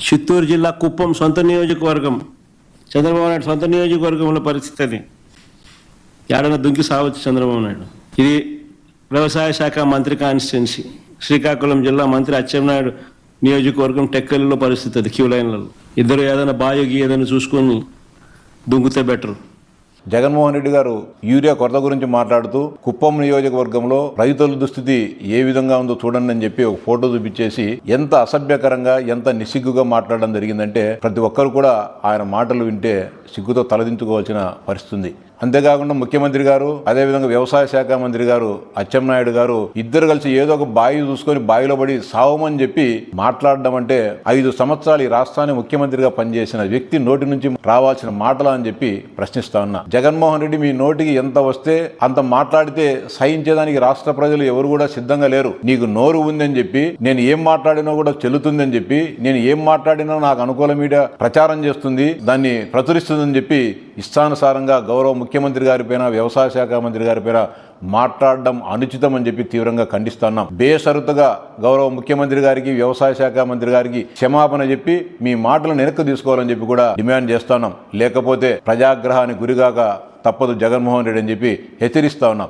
చిత్తూరు జిల్లా కుప్పం సొంత నియోజకవర్గం, చంద్రబాబు నాయుడు సొంత నియోజకవర్గంలో పరిస్థితి అది. ఏడన్నా దుంకి సావచ్చు చంద్రబాబు నాయుడు. ఇది వ్యవసాయ శాఖ మంత్రి కాన్స్టిట్యున్సీ. శ్రీకాకుళం జిల్లా మంత్రి అచ్చెన్నాయుడు నియోజకవర్గం టెక్కలిలో పరిస్థితి అది. క్యూ లైన్లలో ఇద్దరు ఏదైనా బాయోగి ఏదైనా చూసుకొని దుంకుతే బెటర్. జగన్మోహన్ రెడ్డి గారు యూరియా కొరత గురించి మాట్లాడుతూ కుప్పం నియోజకవర్గంలో రైతుల దుస్థితి ఏ విధంగా ఉందో చూడండి అని చెప్పి ఒక ఫోటో చూపించేసి ఎంత అసభ్యకరంగా ఎంత నిస్సిగ్గుగా మాట్లాడడం జరిగిందంటే ప్రతి ఒక్కరు కూడా ఆయన మాటలు వింటే సిగ్గుతో తలదించుకోవాల్సిన పరిస్థితి. అంతేకాకుండా ముఖ్యమంత్రి గారు అదేవిధంగా వ్యవసాయ శాఖ మంత్రి గారు అచ్చెన్నాయుడు గారు ఇద్దరు కలిసి ఏదో ఒక బావి చూసుకొని బావిలో పడి సావమని చెప్పి మాట్లాడడం అంటే 5 సంవత్సరాలు ఈ రాష్ట్రాన్ని ముఖ్యమంత్రిగా పనిచేసిన వ్యక్తి నోటి నుంచి రావాల్సిన మాటలా అని చెప్పి ప్రశ్నిస్తా ఉన్నా. జగన్మోహన్ రెడ్డి మీ నోటికి ఎంత వస్తే అంత మాట్లాడితే సహించేదానికి రాష్ట్ర ప్రజలు ఎవరు కూడా సిద్ధంగా లేరు. నీకు నోరు ఉందని చెప్పి నేను ఏం మాట్లాడినా కూడా చెల్లుతుందని చెప్పి నేను ఏం మాట్లాడినా నాకు అనుకూల మీడియా ప్రచారం చేస్తుంది, దాన్ని ప్రచురిస్తుందని చెప్పి ఇష్టానుసారంగా గౌరవ ముఖ్యమంత్రి గారి పైన వ్యవసాయ శాఖ మంత్రి గారి పైన మాట్లాడడం అనుచితం అని చెప్పి తీవ్రంగా ఖండిస్తున్నాం. బేషరతుగా గౌరవ ముఖ్యమంత్రి గారికి వ్యవసాయ శాఖ మంత్రి గారికి క్షమాపణ చెప్పి మీ మాటలను వెనక్కి తీసుకోవాలని చెప్పి కూడా డిమాండ్ చేస్తున్నాం. లేకపోతే ప్రజాగ్రహానికి గురిగాక తప్పదు జగన్మోహన్ రెడ్డి అని చెప్పి హెచ్చరిస్తా ఉన్నాం.